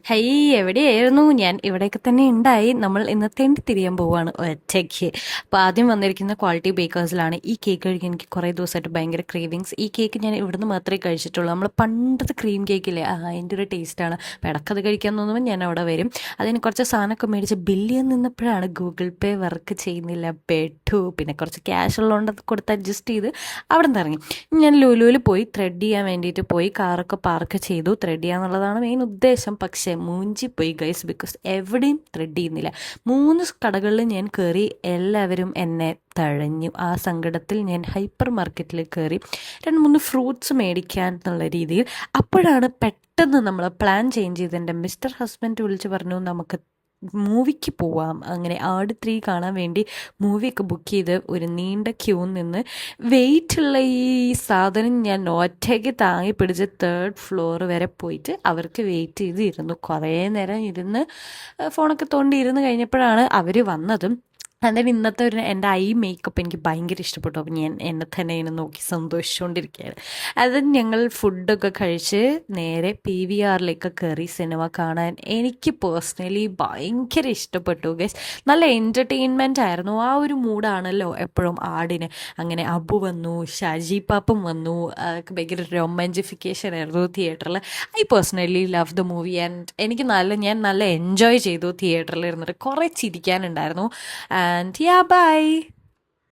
High, എവിടെയായിരുന്നു ഞാൻ? ഇവിടെയൊക്കെ തന്നെ ഉണ്ടായി. നമ്മൾ ഇന്ന് തെണ്ടി തിരിയാൻ പോവാണ് ഒറ്റയ്ക്ക്. അപ്പോൾ ആദ്യം വന്നിരിക്കുന്ന ക്വാളിറ്റി ബേക്കേഴ്സിലാണ്. ഈ കേക്ക് കഴിക്കാൻ എനിക്ക് കുറേ ദിവസമായിട്ട് ഭയങ്കര ക്രേവിങ്സ്. ഈ കേക്ക് ഞാൻ ഇവിടുന്ന് മാത്രമേ കഴിച്ചിട്ടുള്ളൂ. നമ്മൾ പണ്ടത്തെ ക്രീം കേക്കില്ലേ, അതിൻ്റെ ഒരു ടേസ്റ്റാണ്. അപ്പോൾ ഇടയ്ക്കത് കഴിക്കാൻ തോന്നുമ്പോൾ ഞാൻ അവിടെ വരും. അതിന് കുറച്ച് സാധനമൊക്കെ മേടിച്ച് ബില്ല് ചെയ്യാൻ നിന്നപ്പോഴാണ് ഗൂഗിൾ പേ വർക്ക് ചെയ്യുന്നില്ല, പെട്ടു. പിന്നെ കുറച്ച് ക്യാഷ് ഉള്ളതുകൊണ്ട് അത് കൊടുത്ത് അഡ്ജസ്റ്റ് ചെയ്ത് അവിടെ നിന്ന് ഇറങ്ങി. ഞാൻ ലുലുവിൽ പോയി ത്രെഡ് ചെയ്യാൻ വേണ്ടിയിട്ട് പോയി. കാറൊക്കെ പാർക്ക് ചെയ്തു. ത്രെഡ് ചെയ്യാന്നുള്ളതാണ് മെയിൻ ഉദ്ദേശം. പക്ഷേ മൂഞ്ചി പോയി ഗൈസ്, ബിക്കോസ് എവിടെയും ത്രെഡ് ചെയ്യുന്നില്ല. 3 കടകളിൽ ഞാൻ കയറി, എല്ലാവരും എന്നെ തഴഞ്ഞു. ആ സങ്കടത്തിൽ ഞാൻ ഹൈപ്പർ മാർക്കറ്റിൽ കയറി 2-3 ഫ്രൂട്ട്സ് മേടിക്കാൻ എന്നുള്ള രീതിയിൽ. അപ്പോഴാണ് പെട്ടെന്ന് നമ്മൾ പ്ലാൻ ചേഞ്ച് ചെയ്ത് എൻ്റെ മിസ്റ്റർ ഹസ്ബൻഡ് വിളിച്ച് പറഞ്ഞു, നമുക്ക് മൂവിക്ക് പോവാം. അങ്ങനെ ആട് 3 കാണാൻ വേണ്ടി മൂവിയൊക്കെ ബുക്ക് ചെയ്ത് ഒരു നീണ്ട ക്യൂ നിന്ന് വെയിറ്റുള്ള ഈ സാധനം ഞാൻ ഒറ്റയ്ക്ക് താങ്ങി പിടിച്ച് 3rd ഫ്ലോർ വരെ പോയിട്ട് അവർക്ക് വെയിറ്റ് ചെയ്ത് ഇരുന്നു. കുറേ നേരം ഇരുന്ന് ഫോണൊക്കെ തോണ്ടി ഇരുന്ന് കഴിഞ്ഞപ്പോഴാണ് അവർ വന്നതും. അതിന് ഇന്നത്തെ എൻ്റെ ഐ മേക്കപ്പ് എനിക്ക് ഭയങ്കര ഇഷ്ടപ്പെട്ടു. അപ്പം ഞാൻ എന്നെ തന്നെ ഇങ്ങനെ നോക്കി സന്തോഷിച്ചുകൊണ്ടിരിക്കുകയാണ്. അത് ഞങ്ങൾ ഫുഡൊക്കെ കഴിച്ച് നേരെ PVRലേക്ക് കയറി സിനിമ കാണാൻ. എനിക്ക് പേഴ്സണലി ഭയങ്കര ഇഷ്ടപ്പെട്ടു ഗൈസ്. നല്ല എൻ്റർടൈൻമെൻ്റ് ആയിരുന്നു. ആ ഒരു മൂഡാണല്ലോ എപ്പോഴും ആടിന്. അങ്ങനെ അബു വന്നു, ഷാജി പാപ്പും വന്നു. ഭയങ്കര റൊമാൻറ്റിഫിക്കേഷൻ ആയിരുന്നു തിയേറ്ററിൽ. I personally love the movie and ഞാൻ നല്ല എൻജോയ് ചെയ്തു തിയേറ്ററിൽ ഇരുന്നിട്ട്. കുറേ ചിരിക്കാനുണ്ടായിരുന്നു. And yeah, bye.